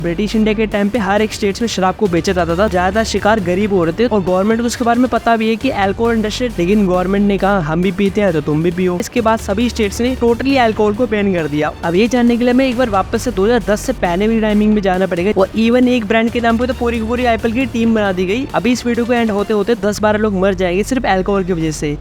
British India के time पे हर एक स्टेट्स में शराब को बेचा जाता था, ज्यादा शिकार गरीब हो रहे थे और गवर्नमेंट को उसके बारे में पता भी है कि अल्कोहल इंडस्ट्री, लेकिन गवर्नमेंट ने कहा हम भी पीते हैं तो तुम भी पियो। इसके बाद सभी स्टेट्स ने टोटली अल्कोहल को बैन कर दिया। अब ये जानने के लिए हमें एक बार वापस से 2010 से पहले भी टाइमिंग में जाना पड़ेगा और इवन एक ब्रांड के नाम पे तो पूरी की पूरी आईपीएल की टीम बना दी गई। अभी इस वीडियो को एंड होते होते 10-12 लोग मर जाएंगे सिर्फ अल्कोहल की वजह से।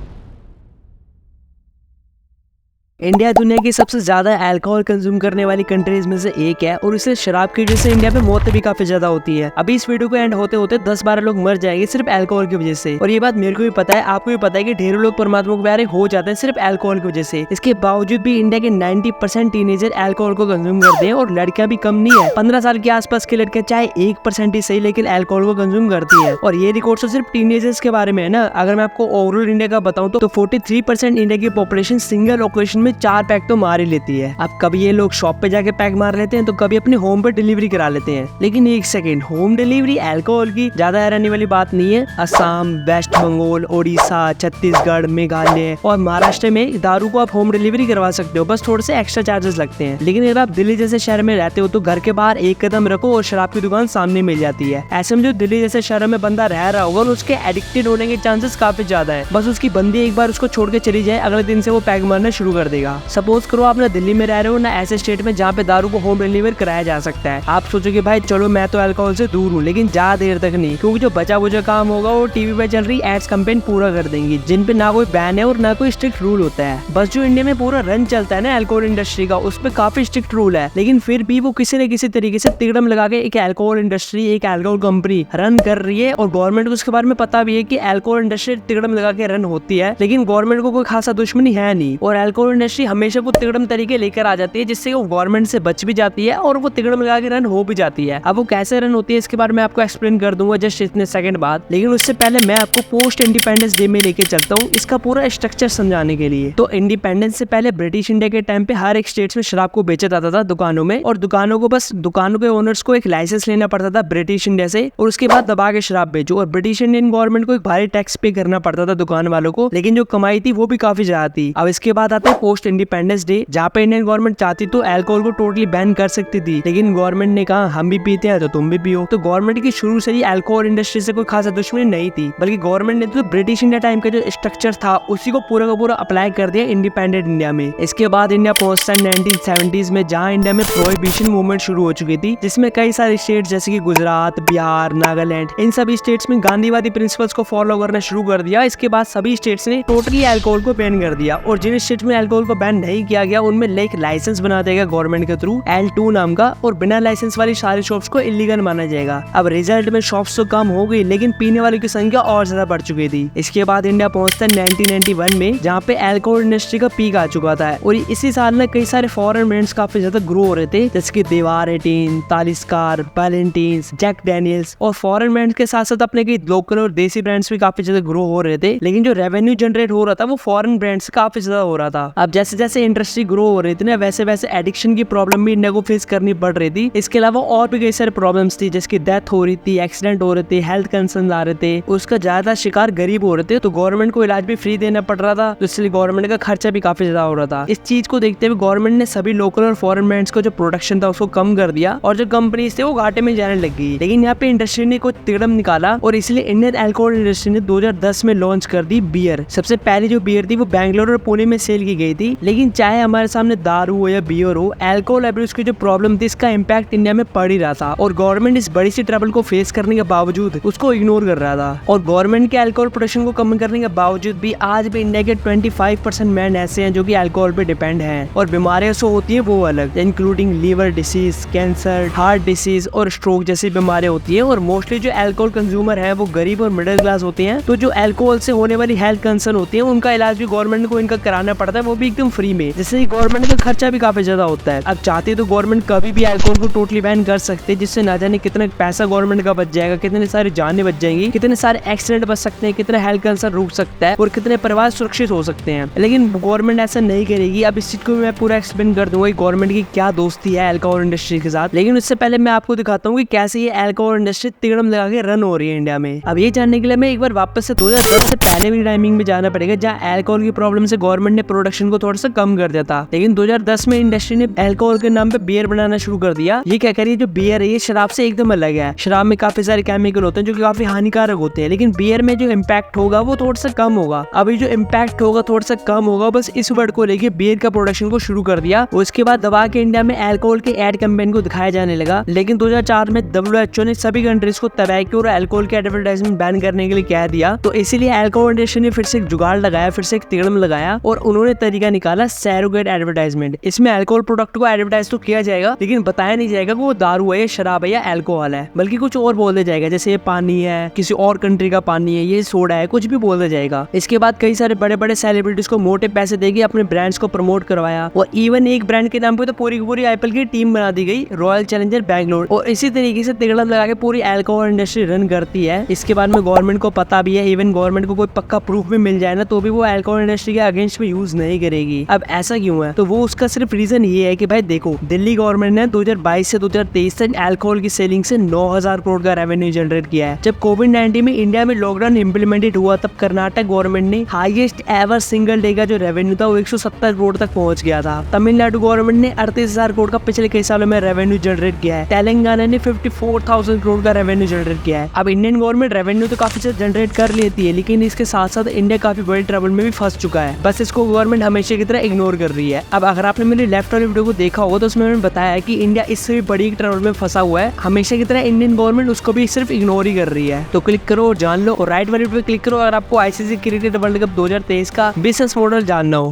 इंडिया दुनिया की सबसे ज्यादा अल्कोहल कंज्यूम करने वाली कंट्रीज में से एक है और इसलिए शराब की वजह से इंडिया में मौतें भी काफी ज्यादा होती है। अभी इस वीडियो को एंड होते होते 10-12 लोग मर जाएंगे सिर्फ अल्कोहल की वजह से। और ये बात मेरे को भी पता है, आपको भी पता है कि ढेरों लोग परमात्मा को प्यारे हो जाते हैं सिर्फ अल्कोहल की वजह से। इसके बावजूद भी इंडिया के 90% टीनेजर अल्कोहल को कंज्यूम करते हैं और लड़कियां भी कम नहीं है। 15 साल के आसपास की लड़कियां चाहे 1% ही सही लेकिन अल्कोहल को कंज्यूम करती है। और ये रिकॉर्ड तो सिर्फ टीनेजर्स के बारे में है ना। अगर मैं आपको ओवरऑल इंडिया का बताऊं तो 43% इंडिया की पॉपुलेशन सिंगल ओकेजन में 4 पैक तो मार ही लेती है। अब कभी ये लोग शॉप पे जाके पैक मार लेते हैं तो कभी अपने होम पे डिलीवरी करा लेते हैं। लेकिन एक सेकंड, होम डिलीवरी अल्कोहल की ज्यादा हैरानी वाली बात नहीं है। असम, वेस्ट बंगाल, ओडिशा, छत्तीसगढ़, मेघालय और महाराष्ट्र में दारू को आप होम डिलीवरी करवा सकते हो, बस थोड़े से एक्स्ट्रा चार्जेस लगते हैं। लेकिन अगर आप दिल्ली जैसे शहर में रहते हो तो घर के बाहर एक कदम रखो और शराब की दुकान सामने मिल जाती है। ऐसे में जो दिल्ली जैसे शहर में बंदा रह रहा होगा उसके एडिक्टेड होने के चांसेस काफी ज्यादा है। बस उसकी बंदी एक बार उसको छोड़ के चली जाए, अगले दिन से वो पैक मारना शुरू कर देगा। सपोज करो आप ना दिल्ली में रह रहे हो ना ऐसे स्टेट में जहाँ पे दारू को होम डिलीवर कराया जा सकता है। आप सोचोगे भाई चलो मैं तो अल्कोहल से दूर हूँ, लेकिन ज्यादा देर तक नहीं, क्योंकि जो बचा बुचा काम होगा वो टीवी पे चल रही एड्स कैंपेन पूरा कर देंगी, जिन पे ना कोई बैन है और ना कोई स्ट्रिक्ट रूल होता है। बस जो इंडिया में पूरा रन चलता है ना अल्कोहल इंडस्ट्री का, उस पे काफी स्ट्रिक्ट रूल है, लेकिन फिर भी वो किसी न किसी तरीके से तिकड़म लगा के एक अल्कोहल इंडस्ट्री, एक अल्कोहल कंपनी रन कर रही है। और गवर्नमेंट को उसके बारे में पता भी है कि अल्कोहल इंडस्ट्री तिकड़म लगा के रन होती है, लेकिन गवर्नमेंट को कोई खासा दुश्मनी है नहीं। और अल्कोहल इंडस्ट्री हमेशा वो तिकड़म तरीके लेकर आ जाती है जिससे वो गवर्नमेंट से बच भी जाती है और वो तिकड़म लगा के रन हो भी जाती है। अब वो कैसे रन होती है इसके बारे में आपको एक्सप्लेन कर दूंगा जस्ट इतने सेकंड बाद, लेकिन उससे पहले मैं आपको पोस्ट इंडिपेंडेंस डे में लेके चलता हूँ इसका पूरा स्ट्रक्चर समझाने के लिए। तो इंडिपेंडेंस से पहले ब्रिटिश इंडिया के टाइम पे हर एक स्टेट्स में शराब को बेचा जाता था दुकानों में, और दुकानों के ओनर्स को एक लाइसेंस लेना पड़ता था ब्रिटिश इंडिया से, और उसके बाद दबा के शराब बेचो। और ब्रिटिश इंडियन गवर्नमेंट को एक भारी टैक्स पे करना पड़ता था दुकान वालों को, लेकिन जो कमाई थी वो भी काफी ज्यादा थी। अब इसके बाद आता है पोस्ट इंडिपेंडेंस डे, जहाँ पे इंडियन गवर्नमेंट चाहती तो अल्कोहल को टोटली बैन कर सकती थी, लेकिन गवर्नमेंट ने कहा हम भी पीते हैं तो तुम भी पियो। तो गवर्नमेंट की शुरू से ही अल्कोहल इंडस्ट्री से कोई खासा दुश्मनी नहीं थी, बल्कि गवर्नमेंट ने तो ब्रिटिश इंडिया टाइम का जो स्ट्रक्चर था उसी को पूरा का पूरा अप्लाई कर दिया इंडिपेंडेंट इंडिया में। इसके बाद इंडिया पहुंचता है 1970s में, जहां इंडिया में प्रोहिबिशन मूवमेंट शुरू हो चुकी थी, जिसमें कई सारे स्टेट जैसे कि गुजरात, बिहार, नागालैंड, इन सभी स्टेट्स में गांधीवादी प्रिंसिपल्स को फॉलो करना शुरू कर दिया। इसके बाद सभी स्टेट्स ने टोटली अल्कोहल को बैन कर दिया, और जिन स्टेट में अल्कोहल को बैन नहीं किया गया उनमें एक लाइसेंस बना देगा गवर्नमेंट के थ्रू L2 नाम का, और बिना लाइसेंस वाली सारी शॉप्स को इलीगल माना जाएगा। अब रिजल्ट में शॉप्स तो कम हो गई, लेकिन पीने वालों की संख्या और ज्यादा बढ़ चुकी थी। इसके बाद इंडिया पहुंचता है 1991 में, जहाँ पे अल्कोहल इंडस्ट्री का पीक आ चुका था, और इसी साल में कई सारे फॉरेन ब्रांड्स काफी ज्यादा ग्रो हो रहे थे, जैसे कि देवार 18, तालिस्कार, वैलेंटाइन्स, जैक डैनियल्स। और फॉरेन ब्रांड्स के साथ साथ अपने कई लोकल और देसी ब्रांड्स भी काफी ज्यादा ग्रो हो रहे थे, लेकिन जो रेवेन्यू जनरेट हो रहा था वो फॉरेन ब्रांड्स से काफी ज्यादा हो रहा था। अब जैसे जैसे इंडस्ट्री ग्रो हो रही थी ना, वैसे वैसे एडिक्शन की प्रॉब्लम भी इंडिया को फेस करनी पड़ रही थी। इसके अलावा और भी कई सारे प्रॉब्लम्स थी, जैसे कि डेथ हो रही थी, एक्सीडेंट हो रहे थे, हेल्थ कंसर्न आ रहे थे, उसका ज्यादा शिकार गरीब हो रहे थे, तो गवर्नमेंट को इलाज भी फ्री देना पड़ रहा था, तो इसलिए गवर्नमेंट का खर्चा भी काफी ज्यादा हो रहा था। इस चीज को देखते हुए गवर्नमेंट ने सभी लोकल और फॉरेन ब्रांड्स का जो प्रोडक्शन था उसको कम कर दिया, और जो कंपनीज थे वो घाटे में जाने लगी। लेकिन यहाँ पे इंडस्ट्री ने कुछ तिकड़म निकाला, और इसलिए इंडियन अल्कोहल इंडस्ट्री ने 2010 में लॉन्च कर दी बियर। सबसे पहले जो बियर थी वो बैंगलोर और पुणे में सेल की गई थी, लेकिन चाहे हमारे सामने दारू हो या बियर हो, अल्कोहल अब्यूज की जो प्रॉब्लम थी इसका इम्पैक्ट इंडिया में पड़ ही रहा था, और गवर्नमेंट इस बड़ी सी ट्रबल को फेस करने के बावजूद उसको इग्नोर कर रहा था। और गवर्नमेंट के अल्कोहल प्रोडक्शन को कम करने के बावजूद भी आज भी इंडिया के 25% मैन ऐसे हैं जो कि अल्कोहल पे डिपेंड हैं, और बीमारियां सो होती है वो अलग, including liver disease, cancer, heart disease और स्ट्रोक जैसी बीमारियां होती है। और मोस्टली जो अल्कोहल कंज्यूमर है वो गरीब और मिडिल क्लास होते हैं, तो जो अल्कोहल से होने वाली हेल्थ कंसर्न होती है उनका इलाज भी गवर्नमेंट को इनका कराना पड़ता है, वो भी एकदम फ्री में, जिससे गवर्नमेंट का खर्चा भी काफी ज्यादा होता है। अब चाहते तो गवर्नमेंट कभी भी अल्कोहल को टोटली बैन कर सकते हैं, जिससे ना जाने कितना पैसा गवर्नमेंट का बच जाएगा, कितने सारी जानें बच जाएंगी, कितने सारे एक्सीडेंट बच सकते हैं, कितना हेल्थ कंसर्न रुक सकता है, और कितने परिवार सुरक्षित हो सकते हैं। लेकिन गवर्नमेंट ऐसा नहीं करेगी। अब इस चीज को मैं पूरा एक्सप्लेन कर दूंगा गवर्नमेंट की क्या दोस्ती है अल्कोहल इंडस्ट्री के साथ, लेकिन उससे पहले मैं आपको दिखाता हूँ कि कैसे ये अल्कोहल इंडस्ट्री तिगड़म लगा के रन हो रही है इंडिया में। अब ये जानने के लिए मैं एक बार वापस से 2010 से पहले भी टाइमिंग में जाना पड़ेगा, जहाँ अल्कोहल की प्रॉब्लम से गवर्नमेंट ने प्रोडक्शन को थोड़ा सा कम कर देता। लेकिन 2010 में इंडस्ट्री ने अल्कोहल के नाम पे बियर बनाना शुरू कर दिया। ये क्या करिए, जो बियर है ये शराब से एकदम अलग है। शराब में काफी सारे केमिकल होते हैं जो कि काफी हानिकारक होते हैं, लेकिन बियर में जो इम्पैक्ट होगा वो थोड़ा सा कम होगा। अभी जो इम्पैक्ट होगा थोड़ा सा कम होगा, बस इस वर्ड को लेके बियर का प्रोडक्शन को शुरू कर दिया। उसके बाद दबा के इंडिया में अल्कोहल के एड कैंपेन को दिखाया जाने लगा। लेकिन 2004 में WHO ने सभी कंट्रीज को तंबाकू और अल्कोहल के एडवर्टाइजमेंट बैन करने के लिए कह दिया। तो इसीलिए अल्कोहल इंडस्ट्री ने फिर से एक जुगाड़ लगाया, फिर से एक तिगड़म लगाया और उन्होंने तरीका निकाला सैरोगेट एडवर्टाइजमेंट। इसमें अल्कोहल प्रोडक्ट को एडवर्टाइज तो किया जाएगा, लेकिन बताया नहीं जाएगा कि वो दारू है या शराब है या अल्कोहल है, बल्कि कुछ और बोल दिया जाएगा, जैसे ये पानी है, किसी और कंट्री का पानी है, ये सोडा है, कुछ भी बोल दिया जाएगा। इसके बाद कई सारे बड़े बड़े सेलिब्रिटीज को मोटे पैसे देके अपने ब्रांड्स को प्रमोट करवाया और इवन एक ब्रांड के नाम पे तो पूरी की पूरी IPL की टीम बना दी गई, रॉयल चैलेंजर बैंगलोर। और इसी तरीके से तिगड़ा लगा के पूरी अल्कोहल इंडस्ट्री रन करती है। इसके बाद में गवर्नमेंट को पता भी है, इवन गवर्नमेंट को कोई पक्का प्रूफ भी मिल जाए ना, तो भी वो अल्कोहल इंडस्ट्री के अगेंस्ट में यूज नहीं करेगी। अब ऐसा क्यों है? तो वो उसका सिर्फ रीजन ये है कि भाई देखो, दिल्ली गवर्नमेंट ने 2022 से 2023 तक अल्कोहल की सेलिंग से 9,000 करोड़ का रेवेन्यू जनरेट किया है। जब कोविड-19 में इंडिया में लॉकडाउन इम्प्लीमेंटेड हुआ, तब कर्नाटक गवर्नमेंट ने हाईएस्ट एवर सिंगल डे का जो रेवेन्यू था वो 170 करोड़ तक पहुंच गया था। तमिलनाडु गवर्नमेंट ने 38,000 करोड़ का पिछले कई सालों में रेवेन्यू जनरेट किया है। तेलंगाना ने 54,000 करोड़ का रेवेन्यू जनरेट किया है। अब इंडियन गवर्नमेंट रेवेन्यू तो काफी जनरेट कर लेती है, लेकिन इसके साथ साथ इंडिया काफी बड़ी ट्रबल में भी फंस चुका है। बस इसको गवर्नमेंट हमेशा की तरह इग्नोर कर रही है। अब अगर आपने मेरी लेफ्ट वाली वीडियो को देखा होगा तो उसमें मैंने बताया कि इंडिया इससे भी बड़ी ट्रबल में फंसा हुआ है। हमेशा की तरह इंडियन गवर्नमेंट उसको भी सिर्फ इग्नोर ही कर रही है। तो क्लिक करो और जान लो, और राइट वाली वीडियो पे क्लिक करो अगर आपको ICC क्रिकेट वर्ल्ड कप 2023 का बिजनेस मॉडल जानना हो।